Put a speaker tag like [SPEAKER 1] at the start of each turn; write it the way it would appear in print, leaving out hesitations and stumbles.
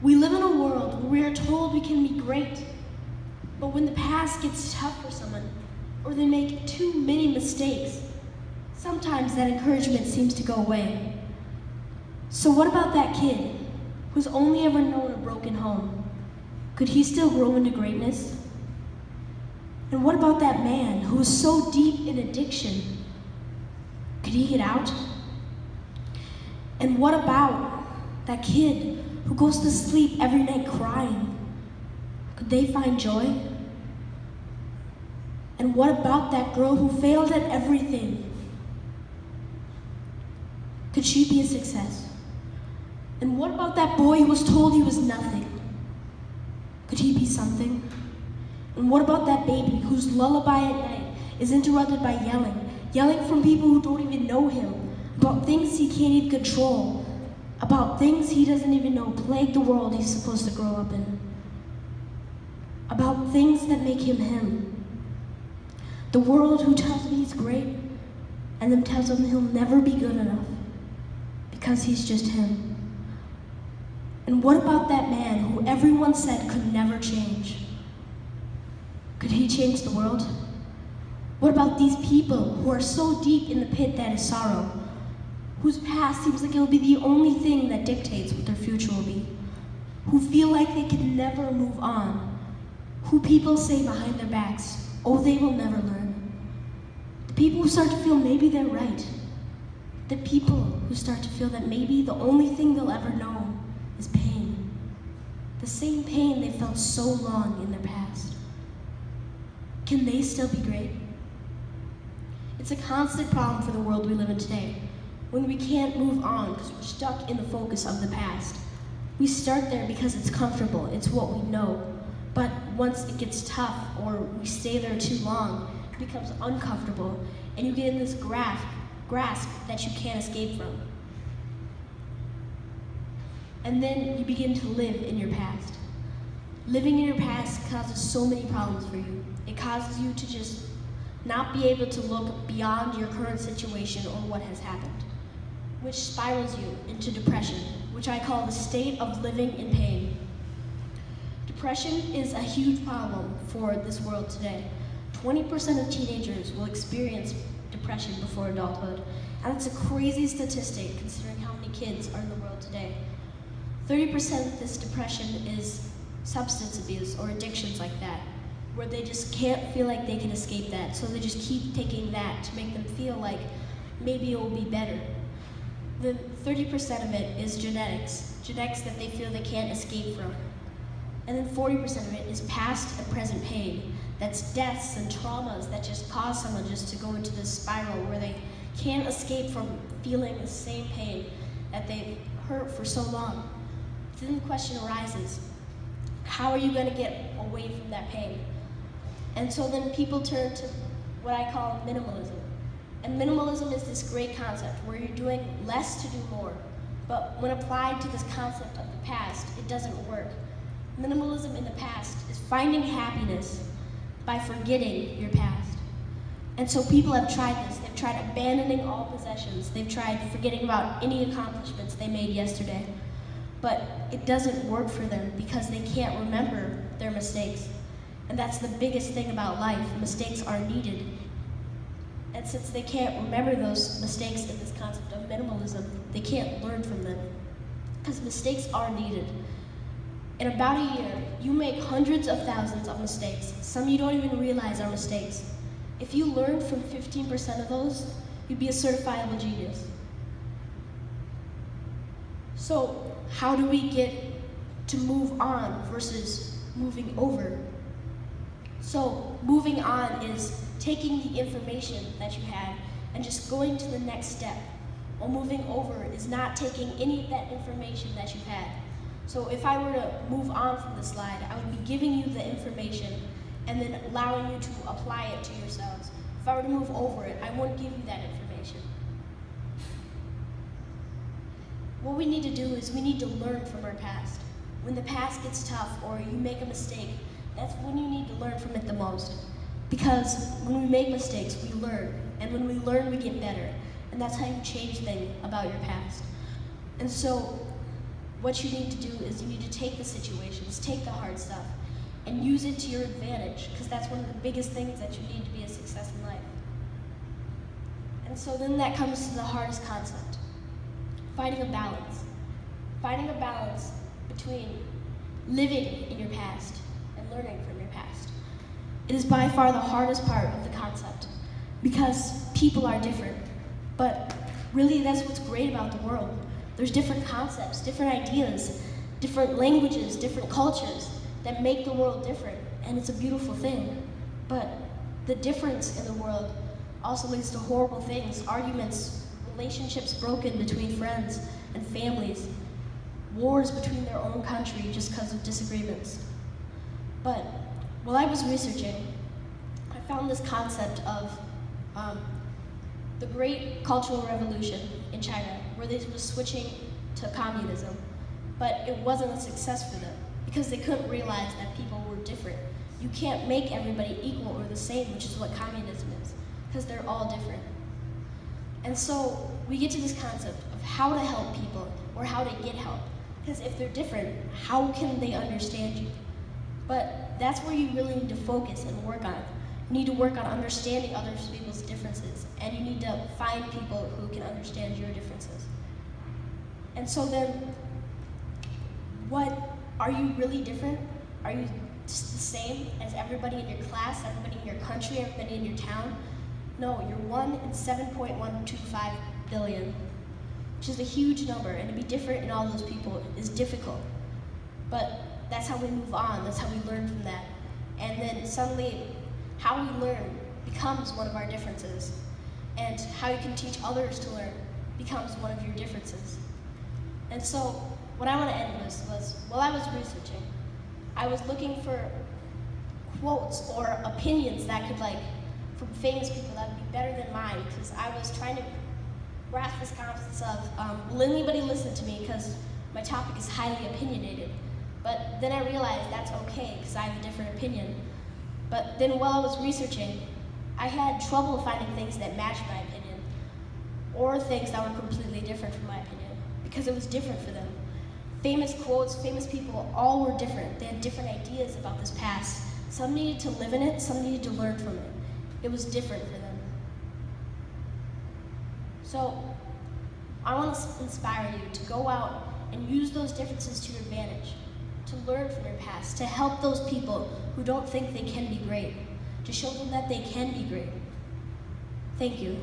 [SPEAKER 1] We live in a world where we are told we can be great, but when the past gets tough for someone, or they make too many mistakes, sometimes that encouragement seems to go away. So what about that kid who's only ever known a broken home? Could he still grow into greatness? And what about that man who is so deep in addiction? Could he get out? And what about that kid who goes to sleep every night crying? Could they find joy? And what about that girl who failed at everything? Could she be a success? And what about that boy who was told he was nothing? Could he be something? And what about that baby whose lullaby at night is interrupted by yelling from people who don't even know him, about things he can't even control, about things he doesn't even know plague the world he's supposed to grow up in, about things that make him him. The world who tells him he's great, and then tells him he'll never be good enough, because he's just him. And what about that man who everyone said could never change? Could he change the world? What about these people who are so deep in the pit that is sorrow, whose past seems like it'll be the only thing that dictates what their future will be, who feel like they can never move on, who people say behind their backs, oh, they will never learn. The people who start to feel maybe they're right. The people who start to feel that maybe the only thing they'll ever know is pain. The same pain they felt so long in their past. Can they still be great? It's a constant problem for the world we live in today, when we can't move on because we're stuck in the focus of the past. We start there because it's comfortable, it's what we know. But once it gets tough or we stay there too long, it becomes uncomfortable and you get in this grasp that you can't escape from. And then you begin to live in your past. Living in your past causes so many problems for you. It causes you to just not be able to look beyond your current situation or what has happened, which spirals you into depression, which I call the state of living in pain. Depression is a huge problem for this world today. 20% of teenagers will experience depression before adulthood, and it's a crazy statistic considering how many kids are in the world today. 30% of this depression is substance abuse or addictions like that, where they just can't feel like they can escape that, so they just keep taking that to make them feel like maybe it will be better. Then 30% of it is genetics that they feel they can't escape from. And then 40% of it is past and present pain. That's deaths and traumas that just cause someone just to go into this spiral where they can't escape from feeling the same pain that they've hurt for so long. Then the question arises, how are you going to get away from that pain? And so then people turn to what I call minimalism. And minimalism is this great concept where you're doing less to do more. But when applied to this concept of the past, it doesn't work. Minimalism in the past is finding happiness by forgetting your past. And so people have tried this. They've tried abandoning all possessions. They've tried forgetting about any accomplishments they made yesterday. But it doesn't work for them because they can't remember their mistakes. And that's the biggest thing about life. Mistakes are needed. And since they can't remember those mistakes in this concept of minimalism, they can't learn from them. Because mistakes are needed. In about a year, you make hundreds of thousands of mistakes. Some you don't even realize are mistakes. If you learned from 15% of those, you'd be a certifiable genius. So, how do we get to move on versus moving over? So, moving on is taking the information that you had and just going to the next step. While moving over is not taking any of that information that you've had. So if I were to move on from the slide, I would be giving you the information and then allowing you to apply it to yourselves. If I were to move over it, I wouldn't give you that information. What we need to do is we need to learn from our past. When the past gets tough or you make a mistake, that's when you need to learn from it the most. Because when we make mistakes, we learn. And when we learn, we get better. And that's how you change things about your past. And so, what you need to do is you need to take the situations, take the hard stuff, and use it to your advantage, because that's one of the biggest things that you need to be a success in life. And so then that comes to the hardest concept, finding a balance. Finding a balance between living in your past and learning from your past. It is by far the hardest part of the concept, because people are different. But really, that's what's great about the world. There's different concepts, different ideas, different languages, different cultures that make the world different, and it's a beautiful thing. But the difference in the world also leads to horrible things, arguments, relationships broken between friends and families, wars between their own country just because of disagreements. But while I was researching, I found this concept of the Great Cultural Revolution in China, where they were switching to communism, but it wasn't a success for them because they couldn't realize that people were different. You can't make everybody equal or the same, which is what communism is, because they're all different. And so we get to this concept of how to help people or how to get help, because if they're different, how can they understand you? But that's where you really need to focus and work on. You need to work on understanding other people's differences, and you need to find people who can understand your differences. And so then, are you really different? Are you just the same as everybody in your class, everybody in your country, everybody in your town? No, you're 1 in 7.125 billion, which is a huge number, and to be different in all those people is difficult. But that's how we move on, that's how we learn from that. And then suddenly, how we learn becomes one of our differences, and how you can teach others to learn becomes one of your differences. And so, what I want to end with was, while I was researching, I was looking for quotes or opinions that could, from famous people that would be better than mine, because I was trying to grasp this concept of, will anybody listen to me, because my topic is highly opinionated. But then I realized that's okay, because I have a different opinion. But then while I was researching, I had trouble finding things that matched my opinion, or things that were completely different from my opinion, because it was different for them. Famous quotes, famous people, all were different. They had different ideas about this past. Some needed to live in it, some needed to learn from it. It was different for them. So, I want to inspire you to go out and use those differences to your advantage, to learn from your past, to help those people who don't think they can be great, to show them that they can be great. Thank you.